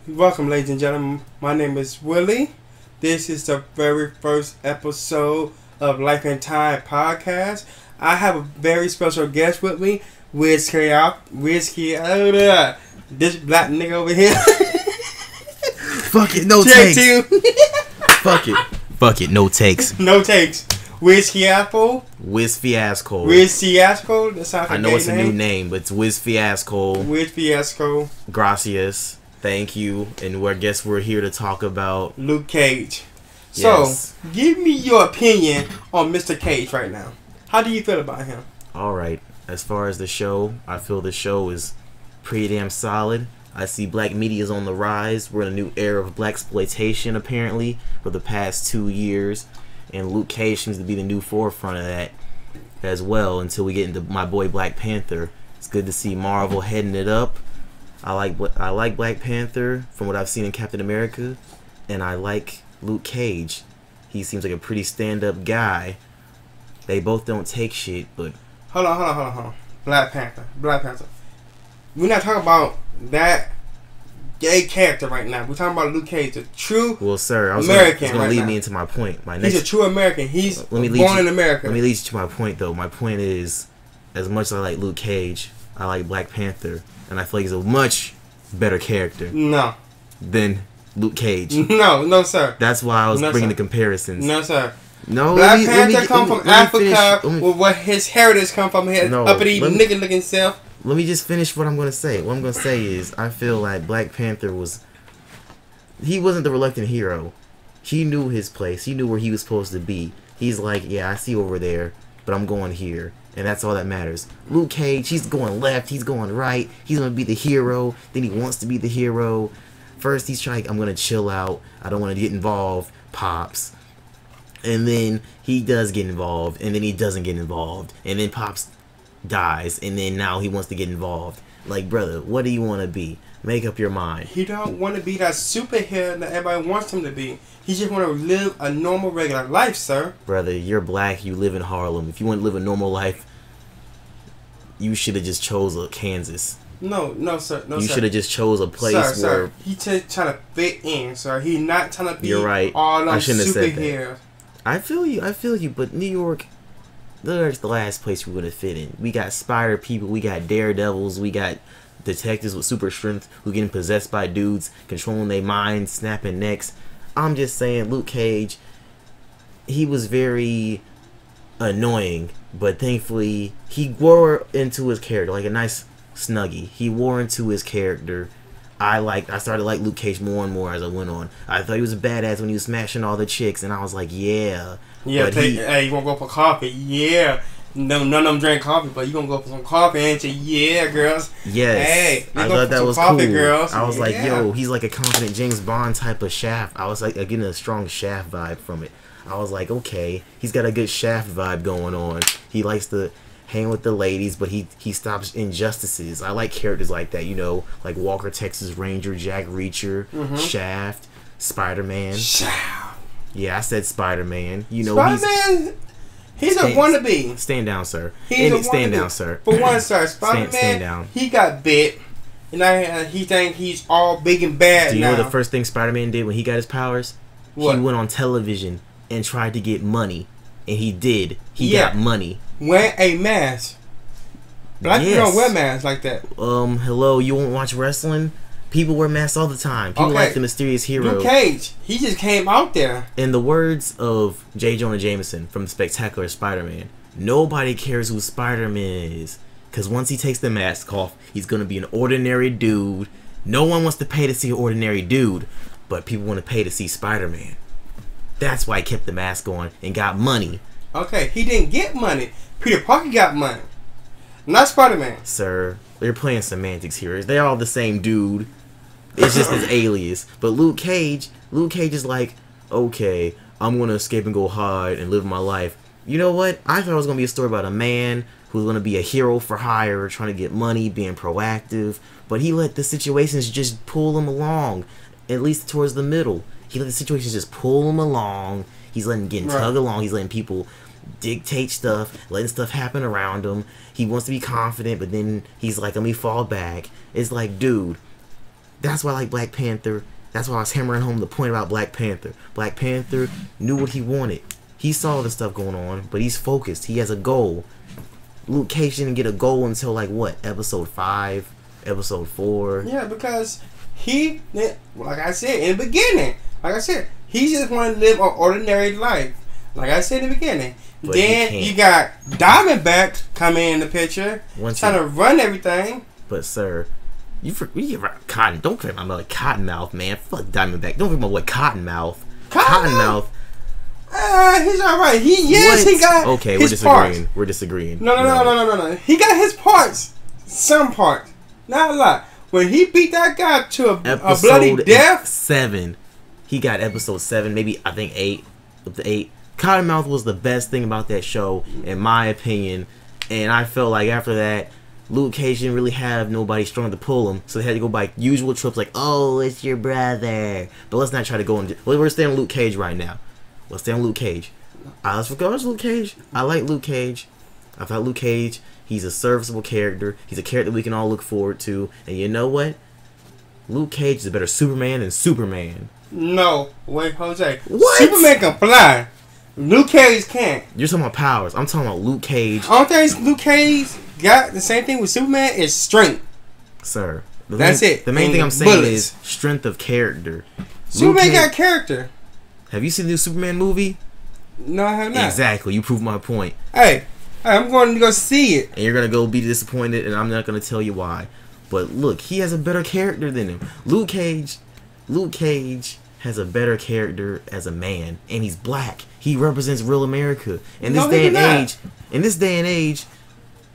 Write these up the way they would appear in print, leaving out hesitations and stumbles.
Welcome, ladies and gentlemen. My name is Willie. This is the very first episode of Life and Time podcast. I have a very special guest with me, Whiskey, this black nigga over here. Fuck it, no Check takes. two. Fuck it, no takes. No takes. Whiskey Apple. Wiz Fiasco. Wiz Fiasco. That sounds like I know it's a new name, but it's Wiz Fiasco. Wiz Fiasco. Gracias. Thank you. And I guess we're here to talk about Luke Cage. Yes. So, give me your opinion on Mr. Cage right now. How do you feel about him? Alright. As far as the show, I feel the show is pretty damn solid. I see black media is on the rise. We're in a new era of black exploitation, apparently, for the past 2 years. And Luke Cage seems to be the new forefront of that as well until we get into my boy Black Panther. It's good to see Marvel heading it up. I like Black Panther from what I've seen in Captain America, and I like Luke Cage. He seems like a pretty stand-up guy. They both don't take shit, but... Hold on. Black Panther. We're not talking about that gay character right now. We're talking about Luke Cage, the true sir, I was American going to right lead now. me into my point. He's a true American. He's born in America. Let me lead you to my point, though. My point is, as much as I like Luke Cage, I like Black Panther, and I feel like he's a much better character No, than Luke Cage. no, sir. That's why I was No, bringing sir. the comparisons. No, sir. No, Black Panther come from Africa, finish. with what his heritage come from, his No, uppity let me- nigga looking self. Let me just finish what I'm going to say. What I'm going to say is, I feel like Black Panther he wasn't the reluctant hero. He knew his place. He knew where he was supposed to be. He's like, yeah, I see over there, but I'm going here. And that's all that matters. Luke Cage, he's going left, he's going right. He's going to be the hero. Then he wants to be the hero. First, he's trying, I'm going to chill out. I don't want to get involved. Pops. And then he does get involved. And then he doesn't get involved. And then Pops dies. And then now he wants to get involved. Like, brother, what do you want to be? Make up your mind. He don't want to be that superhero that everybody wants him to be. He just want to live a normal, regular life, sir. Brother, you're black. You live in Harlem. If you want to live a normal life, you should have just chose Kansas. No, sir. No, you sir. should have just chose a place Sir, where... he just trying to fit in, sir. He not trying to be You're right. all them I shouldn't have said that. superheroes. I feel you, but New York, there's the last place we would have fit in. We got spider people, we got daredevils, we got detectives with super strength who getting possessed by dudes, controlling their minds, snapping necks. I'm just saying, Luke Cage, he was very annoying, but thankfully he wore into his character like a nice snuggie. He wore into his character. I started to like Luke Cage more and more as I went on. I thought he was a badass when he was smashing all the chicks, and I was like, yeah. Yeah, But hey, you want to go for coffee? Yeah. No, none of them drink coffee, but you gonna go for some coffee, ain't you? Yeah, girls. Yes, Hey, I go thought for that some was coffee, cool. girls. I was like, Yeah. yo, he's like a confident James Bond type of Shaft. I was like getting a strong Shaft vibe from it. I was like, okay, he's got a good Shaft vibe going on. He likes to hang with the ladies, but he stops injustices. I like characters like that, you know, like Walker Texas Ranger, Jack Reacher, Shaft, Spider-Man. Shaft. Yeah, I said Spider-Man. You know, Spider-Man, he's a wannabe. Stand down, sir. He's a Stand wannabe. down, sir. For one, sir, Spider-Man, stand down. he got bit, and he think he's all big and bad Do you now. know the first thing Spider-Man did when he got his powers? What? He went on television and tried to get money. And he did. He got money. Wear a mask. Black people Yes. don't wear masks like that. Hello, you won't watch wrestling? People wear masks all the time. People Okay. like the mysterious hero. Luke Cage, he just came out there. In the words of J. Jonah Jameson from Spectacular Spider-Man, nobody cares who Spider-Man is. Because once he takes the mask off, he's going to be an ordinary dude. No one wants to pay to see an ordinary dude, but people want to pay to see Spider-Man. That's why he kept the mask on and got money. Okay, he didn't get money. Peter Parker got money. Not Spider-Man. Sir, they're playing semantics here. They're all the same dude. It's just his alias. But Luke Cage is like, okay, I'm going to escape and go hide and live my life. You know what? I thought it was going to be a story about a man who's going to be a hero for hire, trying to get money, being proactive. But he let the situations just pull him along, at least towards the middle. He let the situations just pull him along. He's letting getting tug along. He's letting people dictate stuff, letting stuff happen around him. He wants to be confident, but then he's like, let me fall back. It's like, dude, That's why I like Black Panther. That's why I was hammering home the point about Black Panther. Black Panther knew what he wanted. He saw the stuff going on, but he's focused. He has a goal. Luke Cage didn't get a goal until like what? Episode 5, episode 4. Yeah, because he, like I said in the beginning, he just wanted to live an ordinary life. Like I said in the beginning. But then you got Diamondback coming in the picture, trying to run everything. But sir, Cotton. Don't forget about like Cottonmouth, man. Fuck Diamondback. Don't forget about what Cottonmouth. Cottonmouth. He's alright. He got. Okay, his we're disagreeing. Parts. We're disagreeing. No. He got his parts. Some parts, not a lot. When he beat that guy to a bloody death. 7. He got episode 7, maybe I think 8. Up to 8. Cottonmouth was the best thing about that show, in my opinion. And I felt like after that, Luke Cage didn't really have nobody strong to pull him, so they had to go by usual tropes like, oh, it's your brother. But let's not try to go into. We're staying on Luke Cage right now. Let's stay on Luke Cage. Let's forget Luke Cage. I like Luke Cage. I thought Luke Cage, he's a serviceable character. He's a character we can all look forward to. And you know what? Luke Cage is a better Superman than Superman. No. Wait, Jose. What? Superman can fly. Luke Cage can't. You're talking about powers. I'm talking about Luke Cage. All things Luke Cage got the same thing with Superman is strength. Sir. That's it. The main thing I'm saying is strength of character. Superman got character. Have you seen the new Superman movie? No, I have not. Exactly. You proved my point. Hey, I'm going to go see it. And you're going to go be disappointed, and I'm not going to tell you why. But look, he has a better character than him. Luke Cage has a better character as a man, and he's black. He represents real America. In this day and age,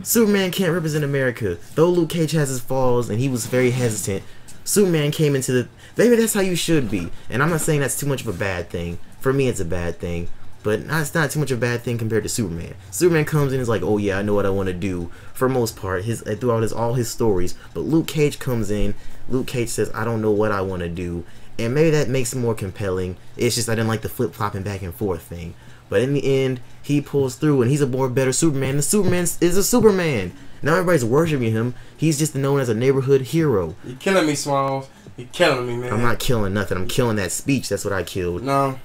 Superman can't represent America. Though Luke Cage has his flaws, and he was very hesitant, Superman came into the... Maybe that's how you should be. And I'm not saying that's too much of a bad thing. For me, it's a bad thing. But it's not too much of a bad thing compared to Superman. Superman comes in and is like, oh yeah, I know what I want to do. For most part, throughout all his stories. But Luke Cage comes in. Luke Cage says, I don't know what I want to do. And maybe that makes it more compelling. It's just I didn't like the flip-flopping back and forth thing. But in the end, he pulls through, and he's a more better Superman. And Superman is a Superman. Now everybody's worshiping him. He's just known as a neighborhood hero. You're killing me, Smalls. You're killing me, man. I'm not killing nothing. I'm killing that speech. That's what I killed. No.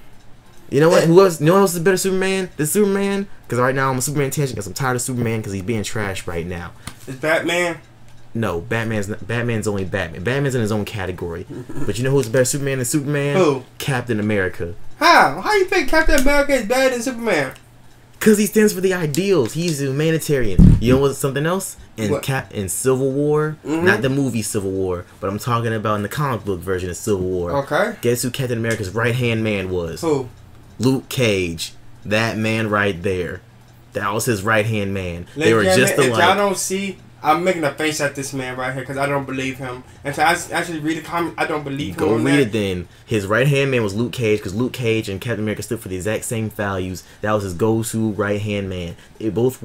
You know what? Who else? You know who else is a better Superman than Superman? Because right now I'm a Superman attention because I'm tired of Superman because he's being trashed right now. Is Batman? No, Batman's only Batman. Batman's in his own category. But you know who's a better Superman than Superman? Who? Captain America. How? How you think Captain America is better than Superman? Because he stands for the ideals. He's a humanitarian. You know what's something else? In Civil War, not the movie Civil War, but I'm talking about in the comic book version of Civil War. Okay. Guess who Captain America's right-hand man was? Who? Luke Cage. That man right there. That was his right-hand man. They were just alike. If y'all don't see, I'm making a face at this man right here because I don't believe him. And to actually read the comment, I don't believe him. Go read it then. His right-hand man was Luke Cage because Luke Cage and Captain America stood for the exact same values. That was his go-to right-hand man. They both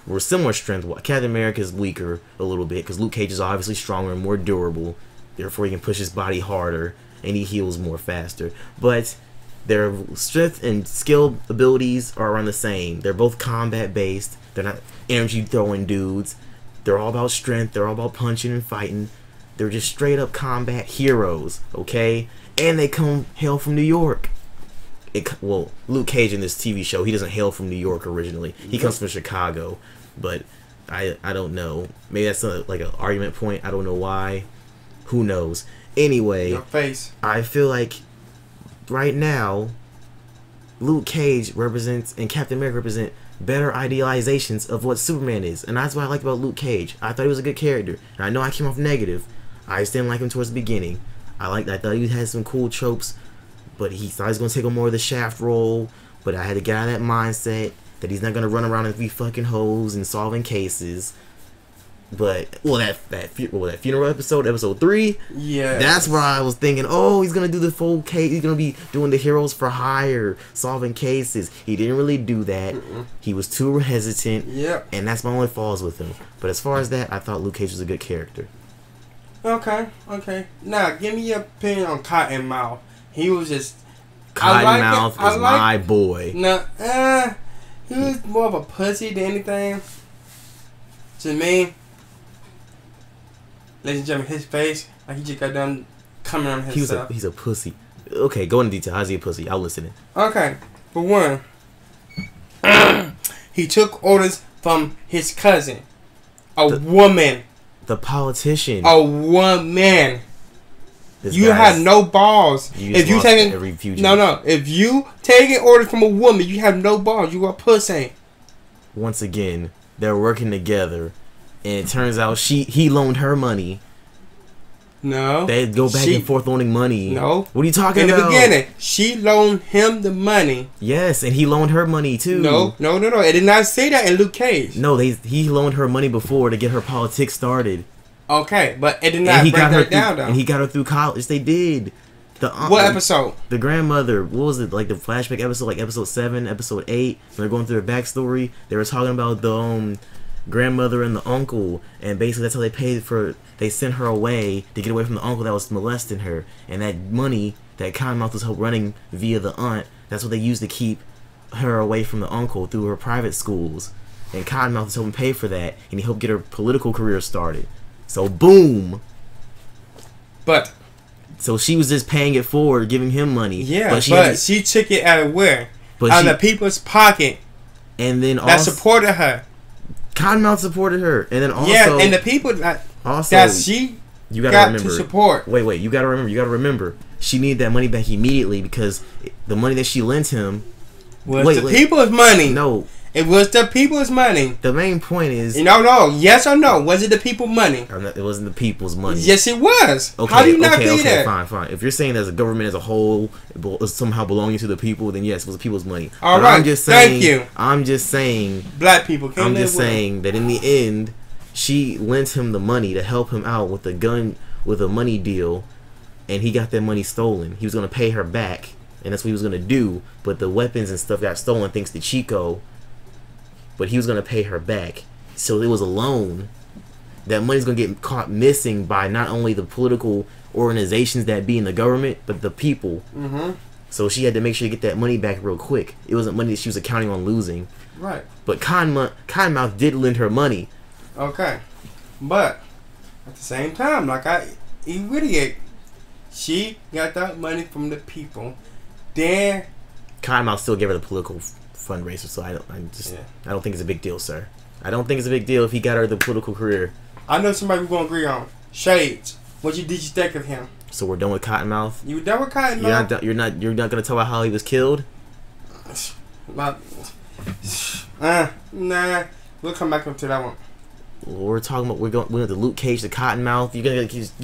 were similar strength. Captain America is weaker a little bit because Luke Cage is obviously stronger and more durable. Therefore, he can push his body harder and he heals more faster. But their strength and skill abilities are around the same. They're both combat-based. They're not energy-throwing dudes. They're all about strength. They're all about punching and fighting. They're just straight-up combat heroes, okay? And they hail from New York. Well, Luke Cage in this TV show, he doesn't hail from New York originally. He comes from Chicago. But I don't know. Maybe that's like an argument point. I don't know why. Who knows? Anyway, your face. I feel like right now, Luke Cage represents and Captain America represent better idealizations of what Superman is, and that's what I like about Luke Cage. I thought he was a good character, and I know I came off negative. I just didn't like him towards the beginning. I thought he had some cool tropes, but he thought he was gonna take on more of the Shaft role. But I had to get out of that mindset that he's not gonna run around and be fucking hoes and solving cases. But that funeral episode 3, yeah, that's where I was thinking, oh, he's gonna do the full case. He's gonna be doing the heroes for hire, solving cases. He didn't really do that. He was too hesitant. Yep. And that's my only flaws with him. But as far as that, I thought Luke Cage was a good character. Okay. Now, give me your opinion on Cottonmouth. He was just Cottonmouth is my boy. No, he was more of a pussy than anything. To me. Ladies and gentlemen, his face, like he just got done coming on himself. He's a pussy. Okay, go into detail. How's he a pussy? I'll listen. Okay, for one, he took orders from his cousin, a woman. The politician. A woman. You have no balls. If you taking no, if you taking orders from a woman, you have no balls. You a pussy. Once again, they're working together, and it turns out he loaned her money. No. They go back and forth loaning money. No. What are you talking about? In the beginning, she loaned him the money. Yes, and he loaned her money too. No. It did not say that in Luke Cage. No, he loaned her money before to get her politics started. Okay, but it did not break that down, though. And he got her through college. They did. What episode? The grandmother. What was it? Like the flashback episode, like episode 7, episode 8. When they're going through their backstory, they were talking about the grandmother and the uncle, and basically that's how they paid for. They sent her away to get away from the uncle that was molesting her, and that money that Cottonmouth was running via the aunt, that's what they used to keep her away from the uncle through her private schools. And Cottonmouth was helping pay for that, and he helped get her political career started. So boom. So she was just paying it forward, giving him money. Yeah, but she took it out of where? Out of the people's pocket. And then that supported her. Cottonmouth supported her, and then also and the people that she you gotta got remember, to support. Wait, you gotta remember. She needed that money back immediately because the money that she lent him was the people's money. No. It was the people's money. The main point is... No. Yes or no? Was it the people's money? It wasn't the people's money. Yes, it was. Okay, how do you not think that? Fine. If you're saying that the government as a whole is somehow belonging to the people, then yes, it was the people's money. All right. I'm just saying, thank you. I'm just saying... Black people can't I'm just saying that in the end, she lent him the money to help him out with a money deal, and he got that money stolen. He was going to pay her back, and that's what he was going to do, but the weapons and stuff got stolen thanks to Chico. But he was going to pay her back. So it was a loan. That money's going to get caught missing by not only the political organizations that be in the government, but the people. Mm-hmm. So she had to make sure to get that money back real quick. It wasn't money that she was counting on losing. Right. But Cottonmouth did lend her money. Okay. But at the same time, like I idiot, she got that money from the people. Then Cottonmouth still gave her the political fundraiser, so I don't think it's a big deal, sir. I don't think it's a big deal if he got her the political career. I know somebody we're gonna agree on. Shades. What did you think of him? So we're done with Cottonmouth. You done with Cottonmouth? You're not gonna tell about how he was killed. Nah. We'll come back up to that one. We're talking about we're going to Luke Cage to Cottonmouth. You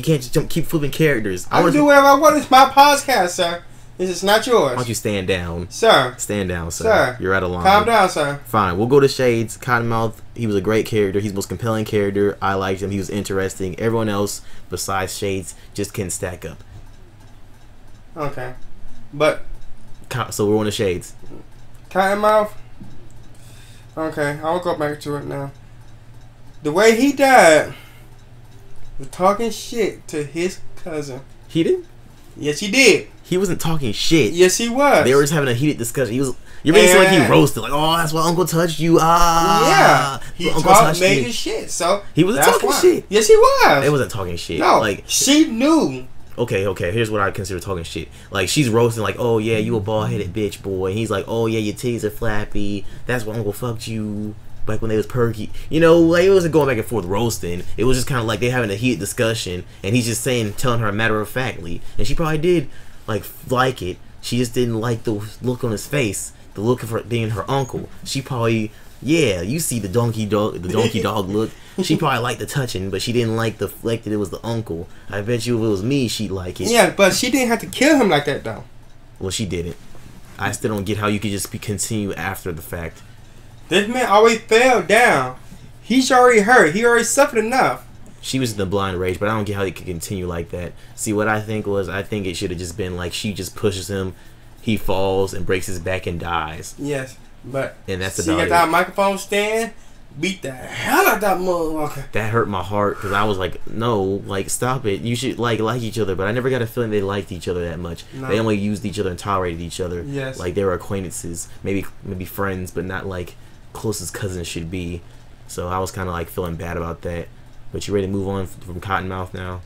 can't just keep flipping characters. I can do whatever I want. It's my podcast, sir. This is not yours. Why don't you stand down? Sir. Stand down, sir. You're out of line. Calm down, sir. Fine. We'll go to Shades. Cottonmouth, he was a great character. He's the most compelling character. I liked him. He was interesting. Everyone else besides Shades just couldn't stack up. Okay. But. So we're on to Shades. Cottonmouth. Okay. I'll go back to it now. The way he died was talking shit to his cousin. He did? Yes, he did. He wasn't talking shit. Yes, he was. They were just having a heated discussion. You're making it sound like he roasted. Like, oh, that's why Uncle touched you. Yeah. He talked major shit. So he wasn't talking shit. Yes, he was. It wasn't talking shit. No. Like she knew. Okay. Here's what I consider talking shit. Like she's roasting. Like, oh yeah, you a bald headed bitch boy. And he's like, oh yeah, your titties are flappy. That's why Uncle fucked you. Back when they was perky, like it wasn't going back and forth roasting. It was just kind of like they having a heated discussion, and he's just telling her matter of factly, and she probably did like it. She just didn't like the look on his face, the look of her being her uncle. She probably, you see the donkey dog look. She probably liked the touching, but she didn't like the fact that it was the uncle. I bet you if it was me, she'd like it. Yeah, but she didn't have to kill him like that though. Well, she didn't. I still don't get how you could just continue after the fact. This man always fell down. He's already hurt. He already suffered enough. She was in the blind rage, but I don't get how he could continue like that. See, what I think it should have just been like she just pushes him, he falls and breaks his back and dies. Yes, but and that's about it. She got that microphone stand, beat the hell out of that motherfucker. That hurt my heart because I was like, no, stop it. You should like each other, but I never got a feeling they liked each other that much. No. They only used each other and tolerated each other. Yes, like they were acquaintances, maybe friends, but not like closest cousins should be. So I was kind of feeling bad about that. But you ready to move on from Cottonmouth now?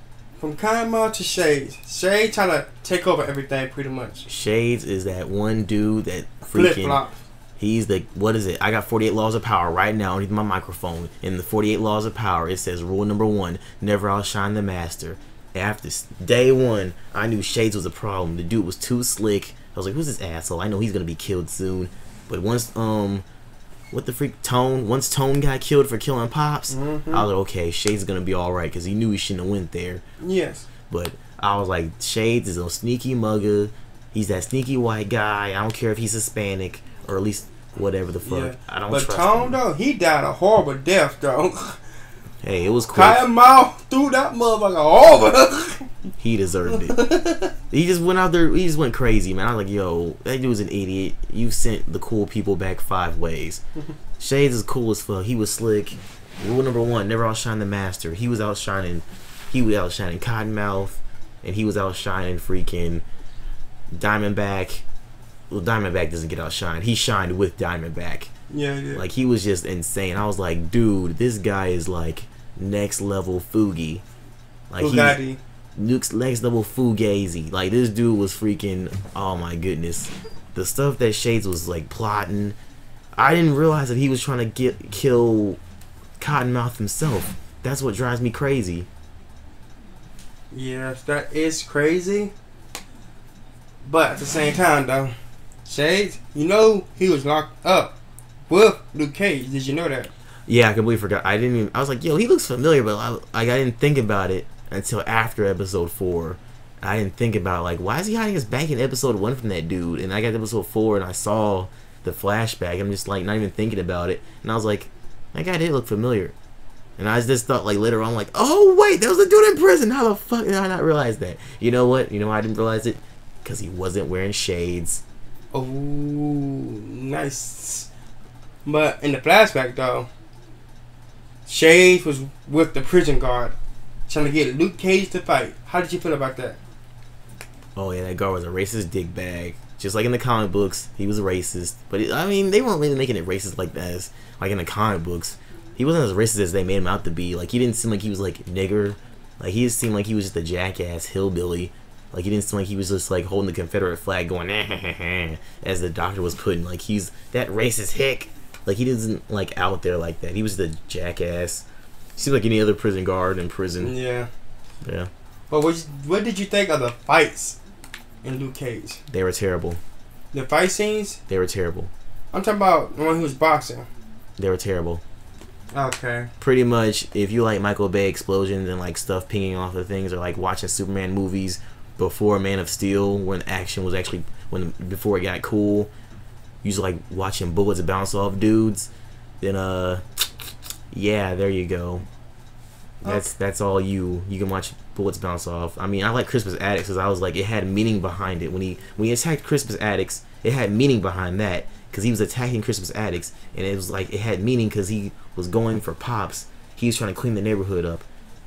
From Kyle to Shades. Shades trying to take over everything pretty much. Shades is that one dude that Flip flop. He's the, what is it? I got 48 laws of power right now underneath my microphone. In the 48 laws of power, it says rule number 1, never outshine the master. After day 1, I knew Shades was a problem. The dude was too slick. I was like, who's this asshole? I know he's gonna be killed soon. But once what the freak, Tone? Once Tone got killed for killing Pops, I was like, okay, Shades is gonna be all right because he knew he shouldn't have went there. Yes. But I was like, Shades is a sneaky mugger. He's that sneaky white guy. I don't care if he's Hispanic or at least whatever the fuck. Yeah. I don't trust him. But Tone though, he died a horrible death though. Hey, it was quick. Kyle Mouth threw that motherfucker over. He deserved it. He just went out there. He just went crazy, man. I was like, yo, that dude's an idiot. You sent the cool people back 5 ways. Shades is cool as fuck. He was slick. Rule number 1, never outshine the master. He was outshining Cottonmouth, and he was outshining freaking Diamondback. Well, Diamondback doesn't get outshined. He shined with Diamondback. Yeah, yeah. Like, he was just insane. I was like, dude, this guy is like next level Fugi. Like, Bugatti. Next level Fugazi. Like, this dude was freaking, oh my goodness. The stuff that Shades was like plotting, I didn't realize that he was trying to kill Cottonmouth himself. That's what drives me crazy. Yes, that is crazy. But at the same time, though, Shades, you know he was locked up with Luke Cage. Did you know that? Yeah, I completely forgot. I was like, yo, he looks familiar, but I didn't think about it until after episode 4. I didn't think about, like, why is he hiding his back in episode 1 from that dude? And I got to episode 4 and I saw the flashback. I'm just like not even thinking about it. And I was like, that guy did look familiar. And I just thought, like, later on, like, oh wait, that was a dude in prison. How the fuck did I not realize that? You know what? You know why I didn't realize it? Because he wasn't wearing shades. Oh, nice. But in the flashback, though, Shades was with the prison guard trying to get Luke Cage to fight. How did you feel about that? Oh yeah, that guard was a racist dickbag. Just like in the comic books, he was racist. But I mean, they weren't really making it racist like that. As, like in the comic books, he wasn't as racist as they made him out to be. Like, he didn't seem like he was like nigger. Like, he just seemed like he was just a jackass hillbilly. Like, he didn't seem like he was just like holding the Confederate flag going as the doctor was putting. Like, he's that racist hick. Like, he isn't like out there like that. He was the jackass. He seemed like any other prison guard in prison. Yeah. Yeah. But what did you think of the fights in Luke Cage? They were terrible. The fight scenes? They were terrible. I'm talking about the one who was boxing. They were terrible. Okay. Pretty much, if you like Michael Bay explosions and like stuff pinging off of things, or like watching Superman movies before Man of Steel, when action was actually before it got cool, you just like watching bullets bounce off dudes, then yeah, there you go. That's all you can watch bullets bounce off. I mean, I like Crispus Attucks because I was like, it had meaning behind it. When he attacked Crispus Attucks, it had meaning behind that because he was attacking Crispus Attucks, and it was like it had meaning because he was going for Pops. He was trying to clean the neighborhood up,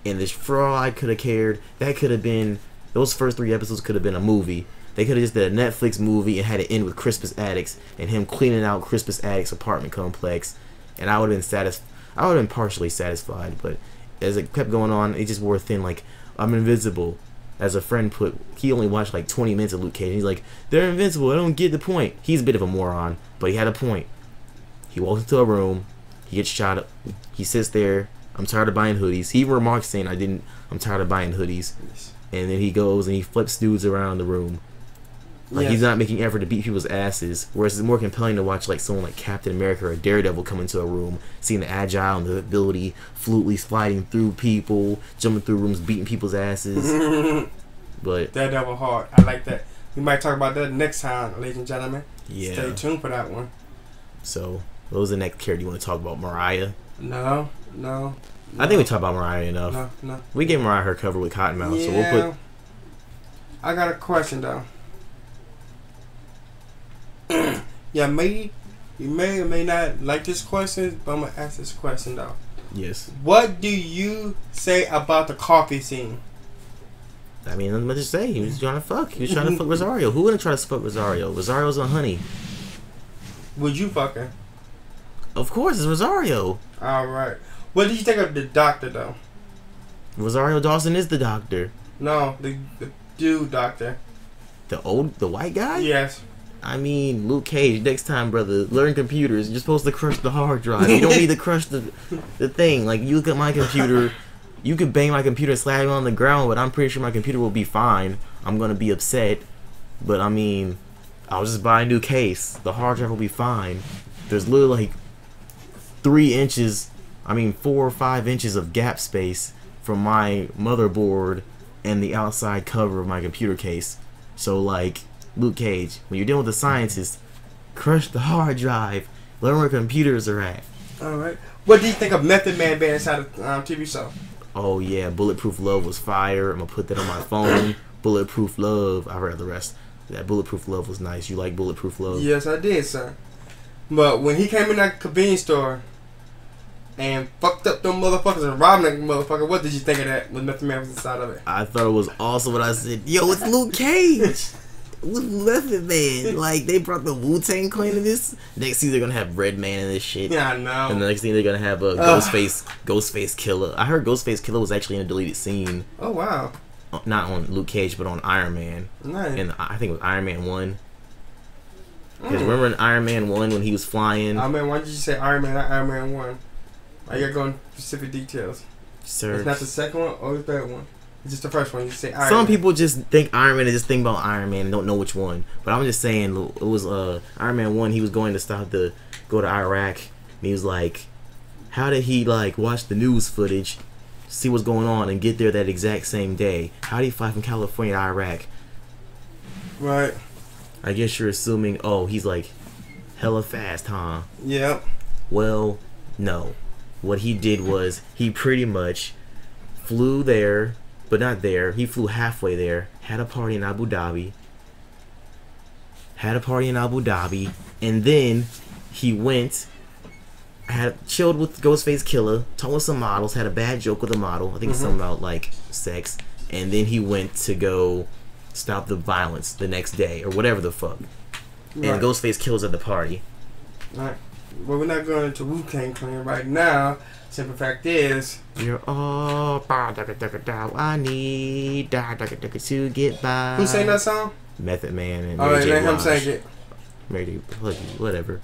and this, for all I could have cared, that could have been, those first 3 episodes could have been a movie. They could have just did a Netflix movie and had it end with Crispus Attucks and him cleaning out Crispus Attucks' apartment complex, and I would have been I would have been partially satisfied. But as it kept going on, it just wore thin. Like, I'm invincible. As a friend put, he only watched like 20 minutes of Luke Cage. And he's like, they're invincible. I don't get the point. He's a bit of a moron, but he had a point. He walks into a room. He gets shot up. He sits there. I'm tired of buying hoodies. He remarks saying, I'm tired of buying hoodies. And then he goes and he flips dudes around the room. Like, he's not making effort to beat people's asses. Whereas it's more compelling to watch like someone like Captain America or Daredevil come into a room, seeing the agile and the ability, fluidly sliding through people, jumping through rooms, beating people's asses. But Daredevil hard. I like that. We might talk about that next time, ladies and gentlemen. Yeah. Stay tuned for that one. So, what was the next character you want to talk about? Mariah? No. I think we talked about Mariah enough. No. We gave Mariah her cover with Cottonmouth, so we'll put. I got a question though. You may or may not like this question, but I'm gonna ask this question though. Yes. What do you say about the coffee scene? I mean, nothing much to say. He was trying to fuck. He was trying to fuck Rosario. Who wouldn't try to fuck Rosario? Rosario's a honey. Would you fuck her? Of course, it's Rosario. All right. What did you think of the doctor though? Rosario Dawson is the doctor. No, the dude doctor. The white guy? Yes. I mean, Luke Cage, next time, brother, learn computers. You're supposed to crush the hard drive. You don't need to crush the thing. Like, you look at my computer, you could bang my computer and slap it on the ground, but I'm pretty sure my computer will be fine. I'm going to be upset. But, I mean, I'll just buy a new case. The hard drive will be fine. There's literally, like, 4 or 5 inches of gap space from my motherboard and the outside cover of my computer case. So, like, Luke Cage, when you're dealing with a scientist, crush the hard drive. Learn where computers are at. Alright. What do you think of Method Man being inside of TV show? Oh, yeah. Bulletproof Love was fire. I'm going to put that on my phone. Bulletproof Love. I read the rest. That Bulletproof Love was nice. You like Bulletproof Love? Yes, I did, sir. But when he came in that convenience store and fucked up them motherfuckers and robbed them motherfucker, what did you think of that when Method Man was inside of it? I thought it was awesome when I said, yo, it's Luke Cage. With Method Man. Like, they brought the Wu-Tang Clan to this. Next season, they're going to have Redman in this shit. Yeah, I know. And the next thing, they're going to have a Ghostface Killer. I heard Ghostface Killer was actually in a deleted scene. Oh, wow. Not on Luke Cage, but on Iron Man. Nice. And I think it was Iron Man 1. Because remember in Iron Man 1 when he was flying? Iron Man, why did you say Iron Man, not Iron Man 1? Why you going specific details? Sir. It's not the second one or the third one. It's just the first one. You say Iron Man. Some people just think Iron Man and just think about Iron Man and don't know which one. But I'm just saying, it was Iron Man 1, he was going to go to Iraq. And he was like, how did he, like, watch the news footage, see what's going on, and get there that exact same day? How did he fly from California to Iraq? Right. I guess you're assuming, oh, he's like hella fast, huh? Yep. Well, no. What he did was he pretty much flew there, but not there. He flew halfway there, had a party in Abu Dhabi, and then he went, chilled with Ghostface Killer, talked with some models, had a bad joke with a model. I think it's something about, like, sex. And then he went to go stop the violence the next day, or whatever the fuck. Right. And Ghostface Killer's at the party. Right. Well, we're not going into Wu-Tang Clan right now. Simple fact is, you're all I need to get by. Who sang that song? Method Man and Mary J. Let him sing it. Mary J. Whatever.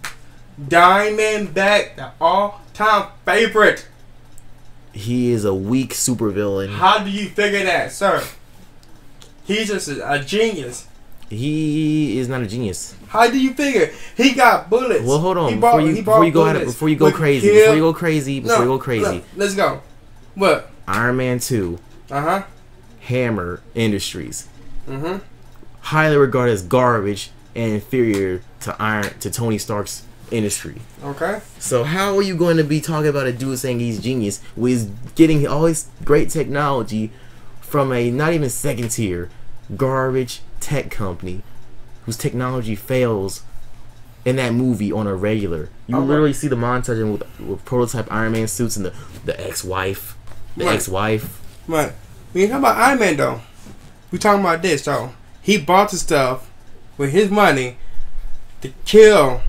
Diamondback, the all-time favorite. He is a weak supervillain. How do you figure that, sir? He's just a genius. He is not a genius. How do you figure? He got bullets. Well, hold on. Before you go crazy. Let's go. What? Iron Man 2. Hammer Industries. Mm-hmm. Highly regarded as garbage and inferior to Tony Stark's industry. Okay. So how are you going to be talking about a dude saying he's genius when he's getting all this great technology from a not even second tier garbage tech company whose technology fails in that movie on a regular? You literally see the montage with prototype Iron Man suits and the ex-wife. Right. We ain't talking about Iron Man though. We talking about this though. He bought the stuff with his money to kill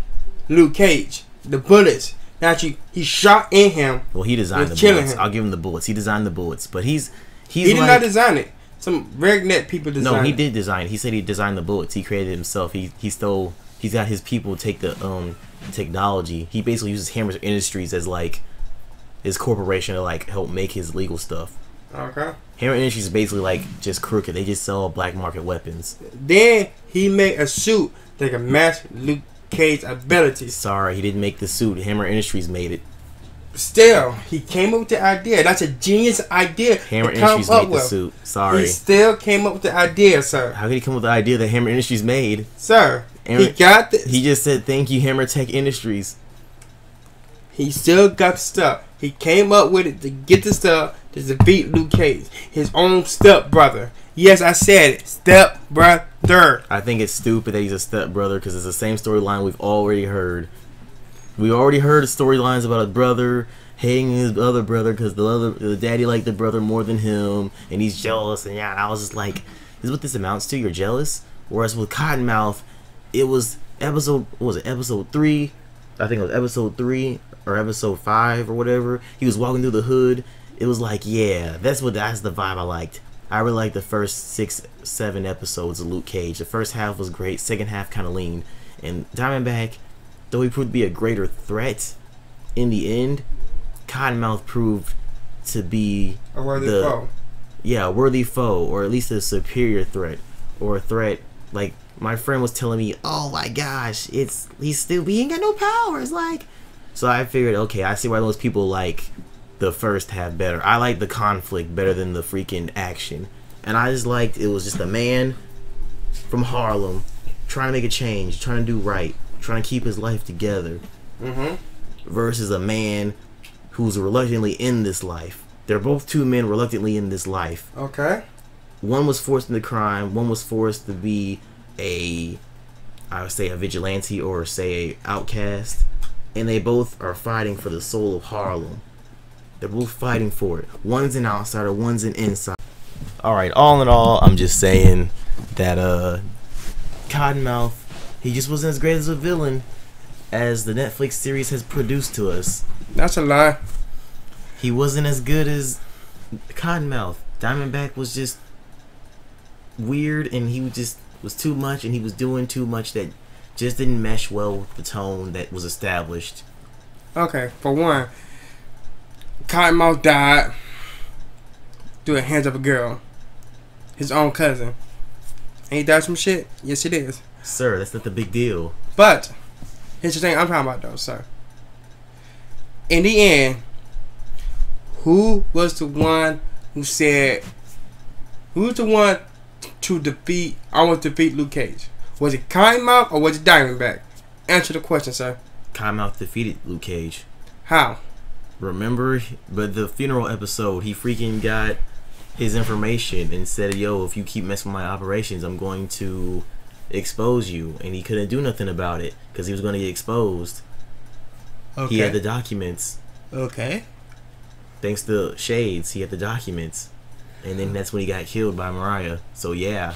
Luke Cage. The bullets. Actually, he shot in him. Well, he designed the bullets. I'll give him the bullets. He designed the bullets, but he did not design it. Some redneck people designed it. No, he did design it. He said he designed the bullets. He created it himself. He's got his people take the technology. He basically uses Hammer Industries as like his corporation to like help make his legal stuff. Okay. Hammer Industries is basically like just crooked. They just sell black market weapons. Then he made a suit that can match Luke Cage's abilities. Sorry, he didn't make the suit. Hammer Industries made it. Still, he came up with the idea. That's a genius idea. Hammer Industries made the suit. Sorry. He still came up with the idea, sir. How could he come up with the idea that Hammer Industries made? Sir, he got this. He just said, thank you, Hammer Tech Industries. He still got the stuff. He came up with it to get the stuff to defeat Luke Cage. His own stepbrother. Yes, I said it. Stepbrother. I think it's stupid that he's a stepbrother because it's the same storyline we've already heard. We already heard storylines about a brother hating his other brother because the daddy liked the brother more than him, and he's jealous. And yeah, I was just like, "This is what this amounts to. You're jealous." Whereas with Cottonmouth, it was episode 3? I think it was episode 3 or episode 5 or whatever. He was walking through the hood. It was like, yeah, that's the vibe I liked. I really like the first 6-7 episodes of Luke Cage. The first half was great. Second half kind of lean. And Diamondback, though he proved to be a greater threat, in the end, Cottonmouth proved to be a worthy foe. Yeah, a worthy foe, or at least a superior threat, or a threat like my friend was telling me. Oh my gosh, he ain't got no powers. Like, so I figured, okay, I see why those people like the first half better. I like the conflict better than the freaking action, and I just liked it was just a man from Harlem trying to make a change, trying to do right, trying to keep his life together, versus a man who's reluctantly in this life. They're both two men reluctantly in this life. Okay. One was forced into crime. One was forced to be I would say a vigilante or say a outcast. And they both are fighting for the soul of Harlem. They're both fighting for it. One's an outsider, one's an insider. Alright, all in all, I'm just saying that Cottonmouth, he just wasn't as great as a villain as the Netflix series has produced to us. That's a lie. He wasn't as good as Cottonmouth. Diamondback was just weird, and he was too much, and he was doing too much that just didn't mesh well with the tone that was established. Okay, for one, Cottonmouth died through the hands of a girl, his own cousin. Ain't that some shit? Yes, it is. Sir, that's not the big deal. But here's the thing I'm talking about, though, sir. In the end, who was the one who said, who's the one to defeat, almost defeat Luke Cage? Was it Cottonmouth or was it Diamondback? Answer the question, sir. Cottonmouth defeated Luke Cage. How? Remember, but the funeral episode, he freaking got his information and said, yo, if you keep messing with my operations, I'm going to expose you. And he couldn't do nothing about it because he was going to get exposed. Okay. He had the documents. Okay. Thanks to Shades, he had the documents. And then that's when he got killed by Mariah. So yeah,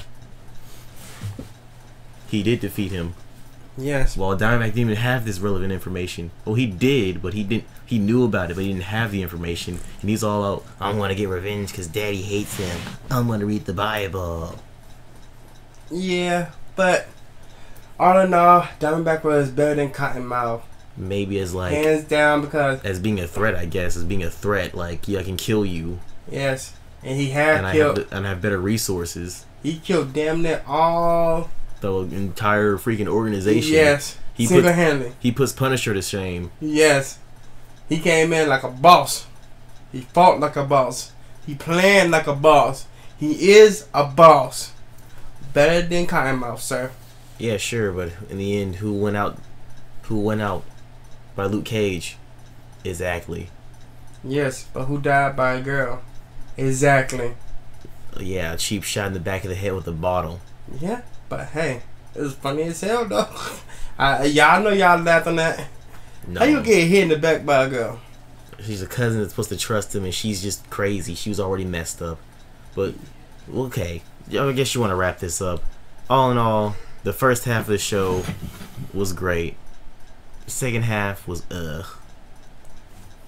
he did defeat him. Yes. Well, Diamondback didn't even have this relevant information. Well, he did, but he didn't. He knew about it, but he didn't have the information. And he's all out, I'm going to get revenge because Daddy hates him. I'm going to read the Bible. Yeah, but all in all, Diamondback was better than Cottonmouth. Maybe as like hands down, because as being a threat, I guess, as being a threat, like, yeah, I can kill you. Yes, and he had killed, and I have better resources. He killed damn near all the entire freaking organization. Yes, single-handedly. He puts Punisher to shame. Yes, he came in like a boss. He fought like a boss. He planned like a boss. He is a boss. Better than Cottonmouth, sir. Yeah, sure, but in the end, who went out? By Luke Cage. Exactly. Yes, but who died by a girl? Exactly. Yeah, a cheap shot in the back of the head with a bottle. Yeah, but hey, it was funny as hell though. Y'all know y'all laughed on that. No. How you get hit in the back by a girl? She's a cousin that's supposed to trust him, and she's just crazy. She was already messed up. But okay, I guess you want to wrap this up. All in all, the first half of the show was great. The second half was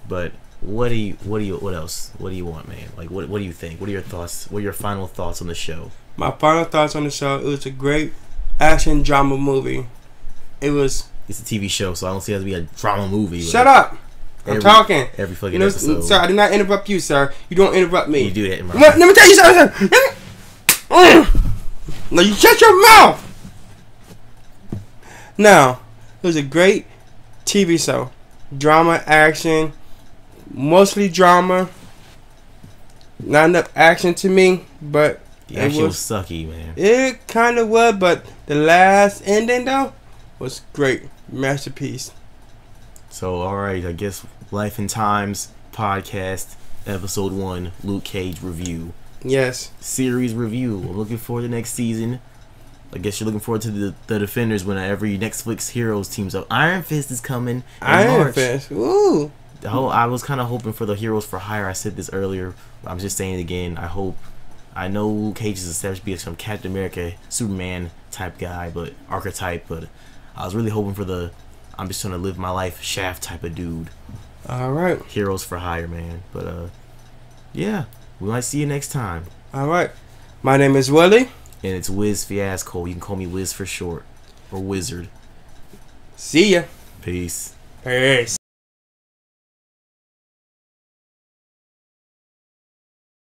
But what else? What do you want, man? Like, what do you think? What are your thoughts? What are your final thoughts on the show? My final thoughts on the show, it was a great action drama movie. It's a TV show, so I don't see it as be a drama movie. Shut up! I'm talking. Every fucking episode. Sir, I did not interrupt you, sir. You don't interrupt me. You do that in my Let me tell you something, sir. Now you shut your mouth. Now, it was a great TV show. Drama, action, mostly drama. Not enough action to me, but the action was sucky, man. It kind of was, but the last ending though was great. Masterpiece. So, alright, I guess Life and Times podcast, episode 1, Luke Cage review. Yes. Series review. I'm looking forward to next season. I guess you're looking forward to the Defenders when every Netflix Heroes teams up. Iron Fist is coming in March. Fist. Ooh. I was kind of hoping for the Heroes for Hire. I said this earlier. I'm just saying it again. I know Luke Cage is established to be some Captain America, Superman type guy, but archetype. But I was really hoping for the I'm just trying to live my life Shaft type of dude. All right. Heroes for Hire, man. But yeah, we might see you next time. All right. My name is Willie. And it's Wiz Fiasco. You can call me Wiz for short. Or Wizard. See ya. Peace. Peace.